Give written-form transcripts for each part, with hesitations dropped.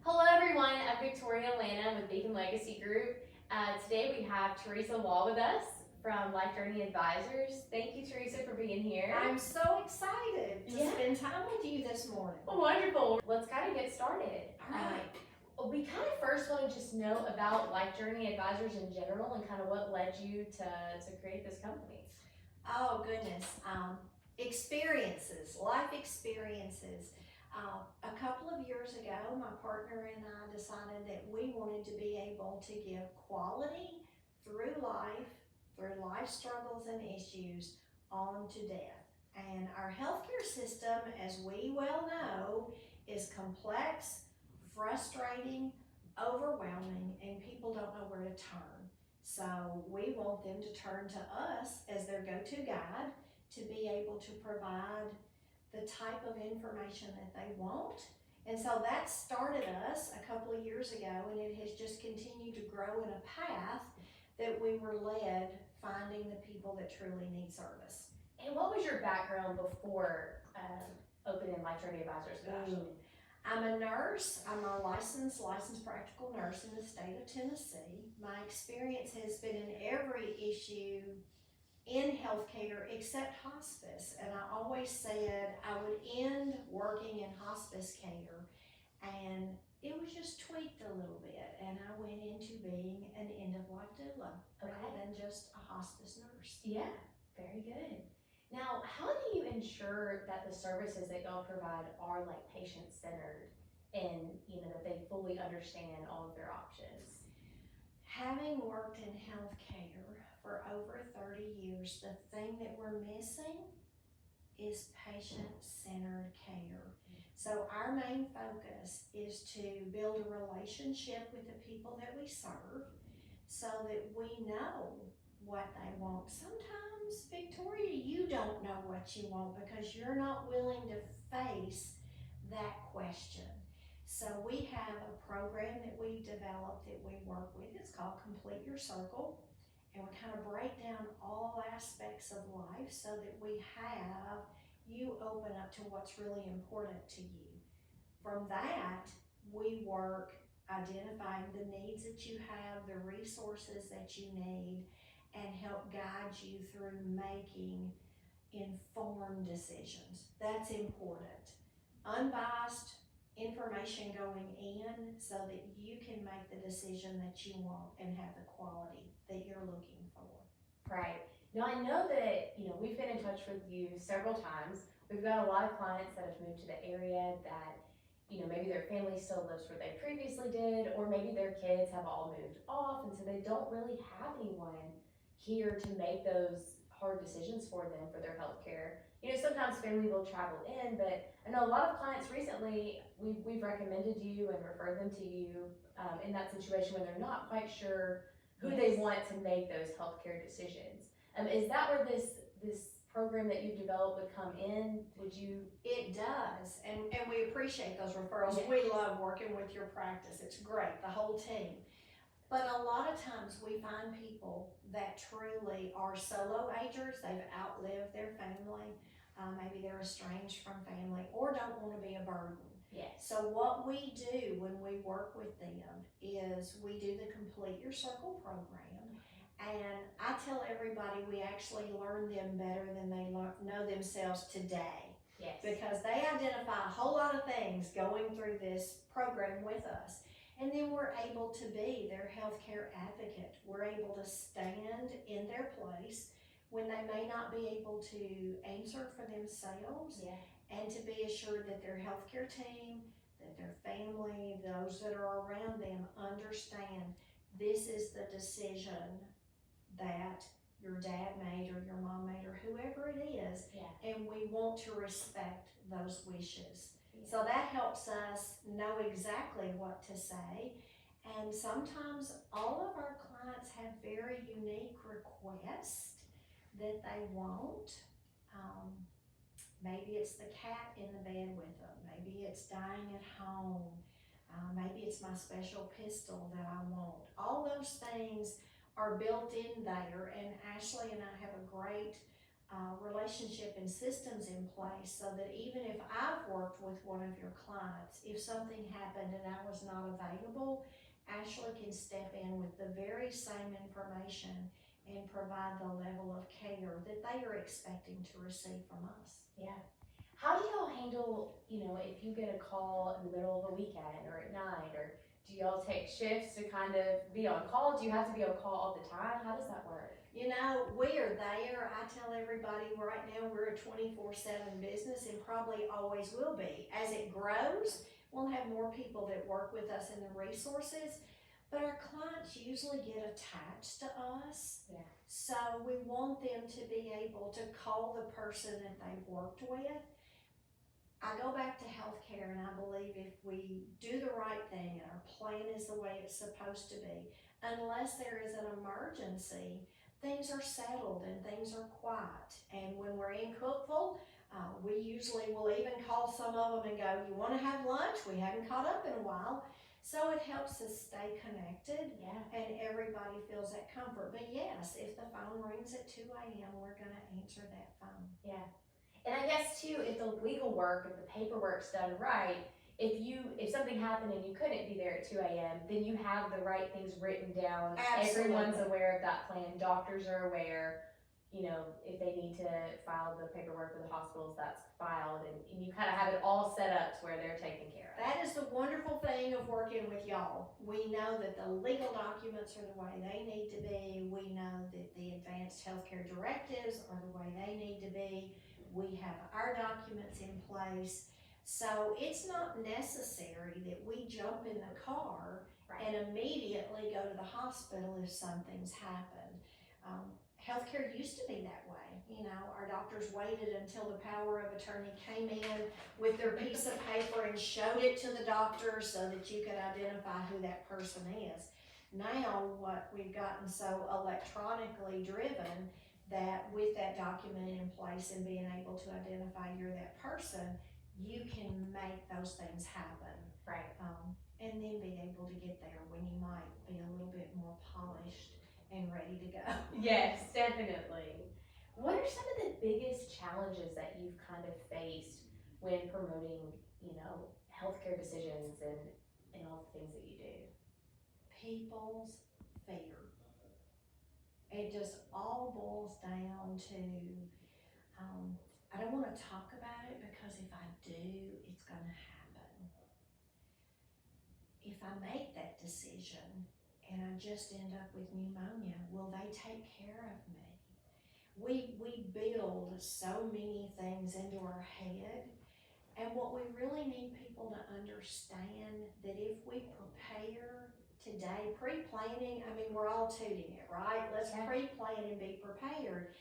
Hello everyone, I'm Victoria Lana with Beacon Legacy Group. Today we have Theresa Law with us from Life Journey Advisors. Thank you, Theresa, for being here. I'm so excited to spend time with you this morning. Wonderful. Let's kind of get started. All right. We kind of first want to just know about Life Journey Advisors in general and kind of what led you to create this company. Oh goodness, experiences, life experiences. A couple of years ago, my partner and I decided that we wanted to be able to give quality through life struggles and issues on to death. And our healthcare system, as we well know, is complex, frustrating, overwhelming, and people don't know where to turn. So we want them to turn to us as their go-to guide to be able to provide the type of information that they want. And so that started us a couple of years ago, and it has just continued to grow in a path that we were led finding the people that truly need service. And what was your background before opening Life Journey Advisors? I'm a nurse. I'm a licensed practical nurse in the state of Tennessee. My experience has been in every issue in healthcare except hospice. And I always said I would end working in hospice care, and it was just tweaked a little bit. And I went into being an end-of-life doula rather than just a hospice nurse. Yeah, very good. Now, how do you ensure that the services that y'all provide are like patient-centered and that they fully understand all of their options? Having worked in healthcare for over 30 years, the thing that we're missing is patient-centered care. So our main focus is to build a relationship with the people that we serve so that we know what they want. Sometimes, Victoria, you don't know what you want because you're not willing to face that question. So we have a program that we've developed that we work with. It's called Complete Your Circle. And we kind of break down all aspects of life so that we have you open up to what's really important to you. From that, we work identifying the needs that you have, the resources that you need, and help guide you through making informed decisions. That's important. Unbiased information going in so that you can make the decision that you want and have the quality that you're looking for. Right. Now I know that, we've been in touch with you several times. We've got a lot of clients that have moved to the area that, maybe their family still lives where they previously did, or maybe their kids have all moved off, and so they don't really have anyone here to make those hard decisions for them for their health care. Sometimes family will travel in, but I know a lot of clients recently, we've recommended you and referred them to you in that situation when they're not quite sure who they want to make those healthcare decisions. Is that where this program that you've developed would come in? It does, and we appreciate those referrals. Yes. We love working with your practice. It's great, the whole team. But a lot of times we find people that truly are solo agers. They've outlived their family. Maybe they're estranged from family or don't want to be a burden. Yes. So what we do when we work with them is we do the Complete Your Circle program. And I tell everybody we actually learn them better than they know themselves today. Yes. Because they identify a whole lot of things going through this program with us. And then we're able to be their healthcare advocate. We're able to stand in their place when they may not be able to answer for themselves. Yeah. And to be assured that their healthcare team, that their family, those that are around them understand this is the decision that your dad made or your mom made or whoever it is. Yeah. And we want to respect those wishes. So that helps us know exactly what to say. And sometimes all of our clients have very unique requests that they want. Maybe it's the cat in the bed with them. Maybe it's dying at home. Maybe it's my special pistol that I want. All those things are built in there. And Ashley and I have a great relationship and systems in place so that even if I've worked with one of your clients, if something happened and I was not available, Ashley can step in with the very same information and provide the level of care that they are expecting to receive from us. Yeah. How do y'all handle, if you get a call in the middle of the weekend or at night, or do y'all take shifts to kind of be on call? Do you have to be on call all the time? How does that work? We are there. I tell everybody right now we're a 24/7 business and probably always will be. As it grows, we'll have more people that work with us in the resources, but our clients usually get attached to us. Yeah. So we want them to be able to call the person that they've worked with. I go back to healthcare and I believe if we do the right thing and our plan is the way it's supposed to be, unless there is an emergency, things are settled and things are quiet. And when we're in Cookville, we usually will even call some of them and go, you want to have lunch? We haven't caught up in a while. So it helps us stay connected. Yeah. And everybody feels that comfort. But yes, if the phone rings at 2 a.m., we're going to answer that phone. Yeah. And I guess too, if the legal work, if the paperwork's done right, if something happened and you couldn't be there at 2 a.m., then you have the right things written down. Absolutely. Everyone's aware of that plan. Doctors are aware. If they need to file the paperwork with the hospitals, that's filed, and you kind of have it all set up to where they're taken care of. That is the wonderful thing of working with y'all. We know that the legal documents are the way they need to be. We know that the advanced healthcare directives are the way they need to be. We have our documents in place. So it's not necessary that we jump in the car and immediately go to the hospital if something's happened. Healthcare used to be that way. Our doctors waited until the power of attorney came in with their piece of paper and showed it to the doctor so that you could identify who that person is. Now, what we've gotten so electronically driven that with that document in place and being able to identify you're that person, you can make those things happen. Right. And then be able to get there when you might be a little bit more polished and ready to go. Yes, definitely. What are some of the biggest challenges that you've kind of faced when promoting, healthcare decisions and all the things that you do? People's fear. It just all boils down to, I don't want to talk about it because if I do, it's going to happen. If I make that decision and I just end up with pneumonia, will they take care of me? We build so many things into our head, and what we really need people to understand that if we prepare today, pre-planning, we're all tooting it, right? Let's pre-plan and be prepared.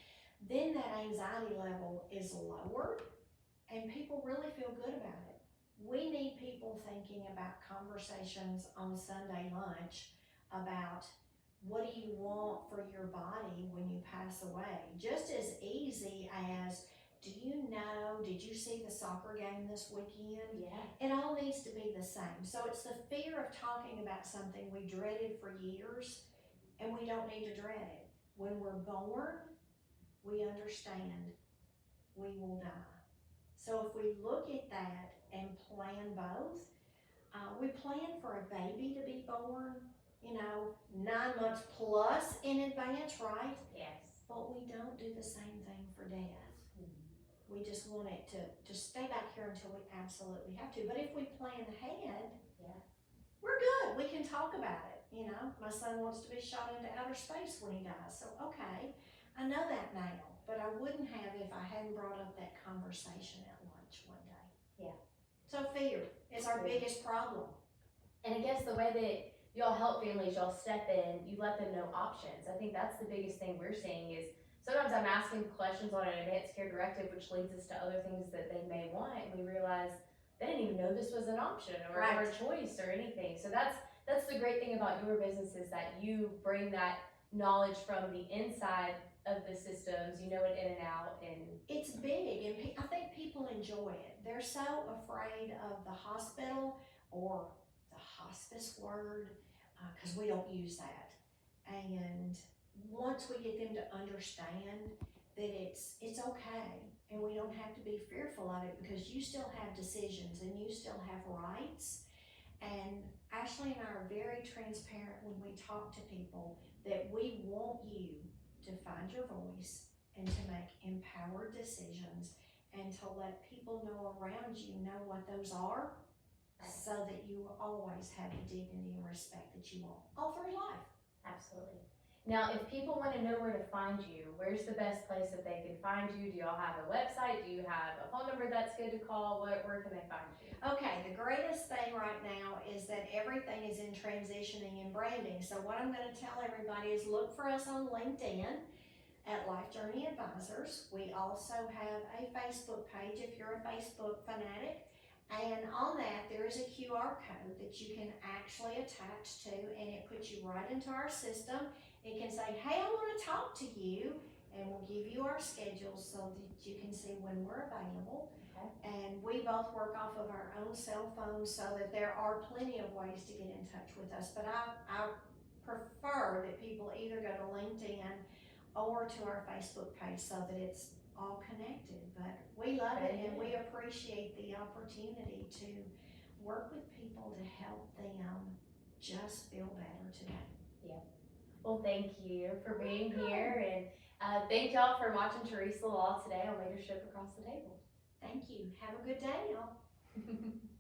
Then that anxiety level is lowered and people really feel good about it. We need people thinking about conversations on Sunday lunch about what do you want for your body when you pass away? Just as easy as, did you see the soccer game this weekend? Yeah. It all needs to be the same. So it's the fear of talking about something we dreaded for years, and we don't need to dread it. When we're born, we understand we will die. So if we look at that and plan both, we plan for a baby to be born, 9 months plus in advance, right? Yes. But we don't do the same thing for death. We just want it to stay back here until we absolutely have to. But if we plan ahead, we're good. We can talk about it. My son wants to be shot into outer space when he dies. So, okay, I know that now. But I wouldn't have if I hadn't brought up that conversation at lunch one day. Yeah. So fear is our biggest problem. And I guess the way that y'all help families, y'all step in, you let them know options. I think that's the biggest thing we're seeing is sometimes I'm asking questions on an advanced care directive, which leads us to other things that they may want, and we realize they didn't even know this was an option or a choice or anything. So that's the great thing about your business is that you bring that knowledge from the inside of the systems, you know it in and out, and it's big, and I think people enjoy it. They're so afraid of the hospital or the hospice word because we don't use that. And once we get them to understand that it's okay, and we don't have to be fearful of it, because you still have decisions and you still have rights. And Ashley and I are very transparent when we talk to people, that we want you to find your voice and to make empowered decisions, and to let people know around you know what those are, so that you always have the dignity and respect that you want all through life. Absolutely. Now, if people want to know where to find you, where's the best place that they can find you? Do y'all have a website? Do you have a phone number that's good to call? Where can they find you? Okay, the greatest thing right now is that everything is in transitioning and branding. So what I'm going to tell everybody is look for us on LinkedIn at Life Journey Advisors. We also have a Facebook page if you're a Facebook fanatic. And on that, there is a QR code that you can actually attach to, and it puts you right into our system. It can say, hey, I want to talk to you, and we'll give you our schedule so that you can see when we're available. Okay. And we both work off of our own cell phones, so that there are plenty of ways to get in touch with us. But I prefer that people either go to LinkedIn or to our Facebook page, so that it's all connected. But we love it, and we appreciate the opportunity to work with people to help them just feel better today. Yeah. Well, thank you for being here, and thank y'all for watching Theresa Law today on Leadership Across the Table. Thank you. Have a good day, y'all.